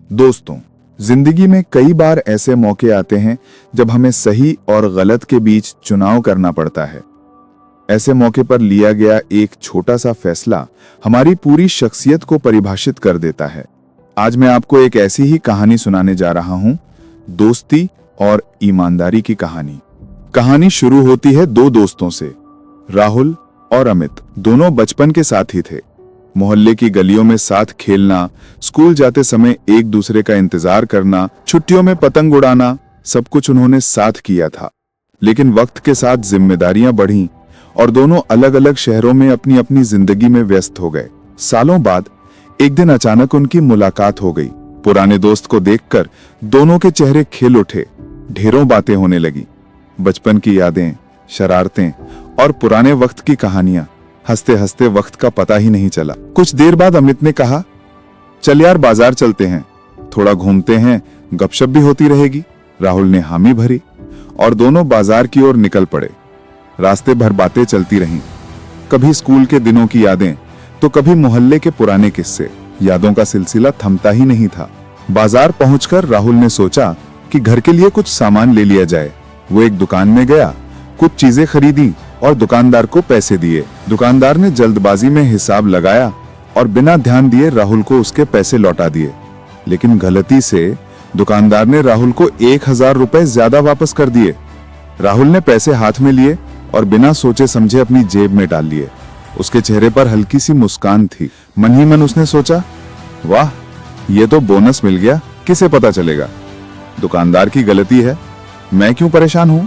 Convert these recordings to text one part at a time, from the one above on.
दोस्तों, जिंदगी में कई बार ऐसे मौके आते हैं जब हमें सही और गलत के बीच चुनाव करना पड़ता है। ऐसे मौके पर लिया गया एक छोटा सा फैसला हमारी पूरी शख्सियत को परिभाषित कर देता है। आज मैं आपको एक ऐसी ही कहानी सुनाने जा रहा हूं, दोस्ती और ईमानदारी की कहानी। कहानी शुरू होती है दो दोस्तों से। राहुल और अमित दोनों बचपन के साथी थे। मोहल्ले की गलियों में साथ खेलना, स्कूल जाते समय एक दूसरे का इंतजार करना, छुट्टियों में पतंग उड़ाना, सब कुछ उन्होंने साथ किया था। लेकिन वक्त के साथ जिम्मेदारियां बढ़ीं और दोनों अलग अलग शहरों में अपनी अपनी जिंदगी में व्यस्त हो गए। सालों बाद एक दिन अचानक उनकी मुलाकात हो गई। पुराने दोस्त को देखकर दोनों के चेहरे खिल उठे। ढेरों बातें होने लगी, बचपन की यादें, शरारतें और पुराने वक्त की कहानियां। हंसते हंसते वक्त का पता ही नहीं चला। कुछ देर बाद अमित ने कहा, चल यार बाजार चलते हैं, थोड़ा घूमते हैं, गपशप भी होती रहेगी। राहुल ने हामी भरी और दोनों बाजार की ओर निकल पड़े। रास्ते भर बातें चलती रहीं, कभी स्कूल के दिनों की यादें तो कभी मोहल्ले के पुराने किस्से। यादों का सिलसिला थमता ही नहीं था। बाजार पहुंचकर राहुल ने सोचा कि घर के लिए कुछ सामान ले लिया जाए। वो एक दुकान में गया, कुछ चीजें खरीदी और दुकानदार को पैसे दिए। दुकानदार ने जल्दबाजी में हिसाब लगाया और बिना ध्यान दिए राहुल को उसके पैसे लौटा दिए। लेकिन गलती से दुकानदार ने राहुल को 1000 रुपए ज्यादा वापस कर दिए। राहुल ने पैसे हाथ में लिए और बिना सोचे समझे अपनी जेब में डाल लिए। उसके चेहरे पर हल्की सी मुस्कान थी। मन ही मन उसने सोचा, वाह, ये तो बोनस मिल गया, किसे पता चलेगा। दुकानदार की गलती है, मैं क्यों परेशान हूं।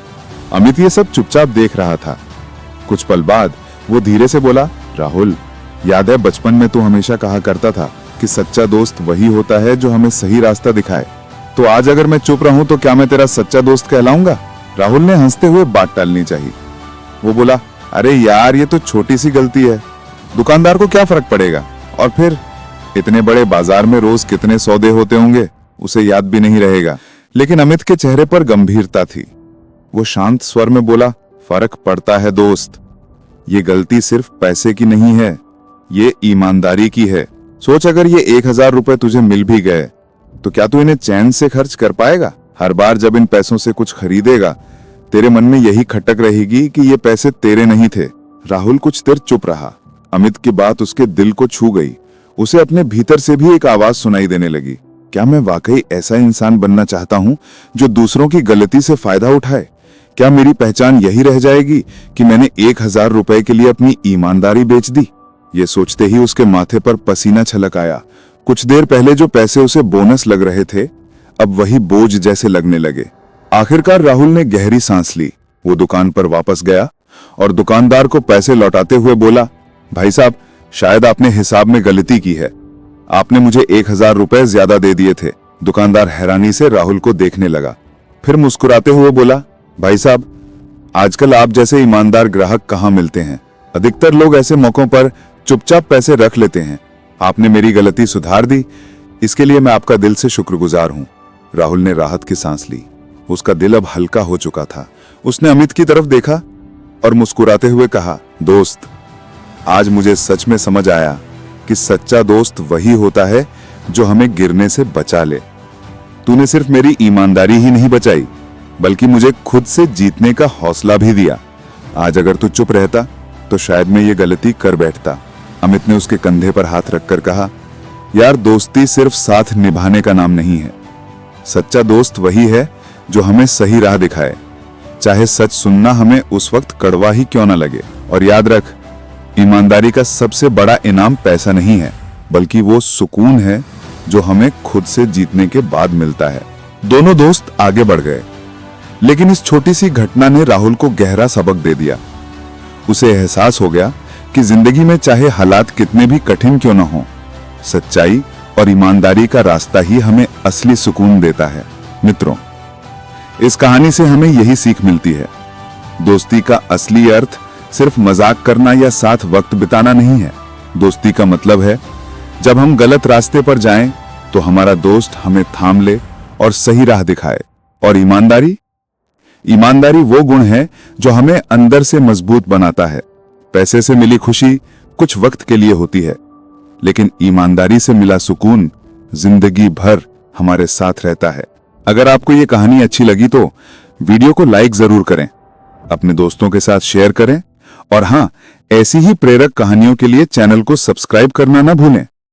अमित ये सब चुपचाप देख रहा था। कुछ पल बाद वो धीरे से बोला, राहुल, याद है बचपन में तू हमेशा कहा करता था कि सच्चा दोस्त वही होता है जो हमें सही रास्ता दिखाए। तो आज अगर मैं चुप रहूं तो क्या मैं तेरा सच्चा दोस्त कहलाऊंगा। राहुल ने हंसते हुए बात टालनी चाहिए। वो बोला, अरे यार, ये तो छोटी सी गलती है, दुकानदार को क्या फर्क पड़ेगा। और फिर इतने बड़े बाजार में रोज कितने सौदे होते होंगे, उसे याद भी नहीं रहेगा। लेकिन अमित के चेहरे पर गंभीरता थी। वो शांत स्वर में बोला, फर्क पड़ता है दोस्त, ये गलती सिर्फ पैसे की नहीं है, ये ईमानदारी की है। सोच, अगर ये 1000 रुपए तुझे मिल भी गए तो क्या तू इन्हें चैन से खर्च कर पाएगा। हर बार जब इन पैसों से कुछ खरीदेगा तेरे मन में यही खटक रहेगी कि ये पैसे तेरे नहीं थे। राहुल कुछ देर चुप रहा। अमित की बात उसके दिल को छू गई। उसे अपने भीतर से भी एक आवाज सुनाई देने लगी, क्या मैं वाकई ऐसा इंसान बनना चाहता हूं जो दूसरों की गलती से फायदा उठाए। क्या मेरी पहचान यही रह जाएगी कि मैंने 1000 रुपए के लिए अपनी ईमानदारी बेच दी। ये सोचते ही उसके माथे पर पसीना छलक आया। कुछ देर पहले जो पैसे उसे बोनस लग रहे थे, अब वही बोझ जैसे लगने लगे। आखिरकार राहुल ने गहरी सांस ली। वो दुकान पर वापस गया और दुकानदार को पैसे लौटाते हुए बोला, भाई साहब, शायद आपने हिसाब में गलती की है, आपने मुझे 1000 रुपए ज्यादा दे दिए थे। दुकानदार हैरानी से राहुल को देखने लगा, फिर मुस्कुराते हुए बोला, भाई साहब, आजकल आप जैसे ईमानदार ग्राहक कहाँ मिलते हैं। अधिकतर लोग ऐसे मौकों पर चुपचाप पैसे रख लेते हैं। आपने मेरी गलती सुधार दी, इसके लिए मैं आपका दिल से शुक्रगुजार हूं। राहुल ने राहत की सांस ली। उसका दिल अब हल्का हो चुका था। उसने अमित की तरफ देखा और मुस्कुराते हुए कहा, दोस्त, आज मुझे सच में समझ आया कि सच्चा दोस्त वही होता है जो हमें गिरने से बचा ले। तूने सिर्फ मेरी ईमानदारी ही नहीं बचाई, बल्कि मुझे खुद से जीतने का हौसला भी दिया। आज अगर तू चुप रहता तो शायद मैं ये गलती कर बैठता। अमित ने उसके कंधे पर हाथ रखकर कहा, यार, दोस्ती सिर्फ साथ निभाने का नाम नहीं है। सच्चा दोस्त वही है जो हमें सही राह दिखाए, चाहे सच सुनना हमें उस वक्त कड़वा ही क्यों ना लगे। और याद रख, ईमानदारी का सबसे बड़ा इनाम पैसा नहीं है, बल्कि वो सुकून है जो हमें खुद से जीतने के बाद मिलता है। दोनों दोस्त आगे बढ़ गए, लेकिन इस छोटी सी घटना ने राहुल को गहरा सबक दे दिया। उसे एहसास हो गया कि जिंदगी में चाहे हालात कितने भी कठिन क्यों न हो, सच्चाई और ईमानदारी का रास्ता ही हमें असली सुकून देता है। मित्रों, इस कहानी से हमें यही सीख मिलती है, दोस्ती का असली अर्थ सिर्फ मजाक करना या साथ वक्त बिताना नहीं है। दोस्ती का मतलब है जब हम गलत रास्ते पर जाएं तो हमारा दोस्त हमें थाम ले और सही राह दिखाए। और ईमानदारी वो गुण है जो हमें अंदर से मजबूत बनाता है। पैसे से मिली खुशी कुछ वक्त के लिए होती है, लेकिन ईमानदारी से मिला सुकून जिंदगी भर हमारे साथ रहता है। अगर आपको ये कहानी अच्छी लगी तो वीडियो को लाइक जरूर करें, अपने दोस्तों के साथ शेयर करें और हाँ, ऐसी ही प्रेरक कहानियों के लिए चैनल को सब्सक्राइब करना ना भूलें।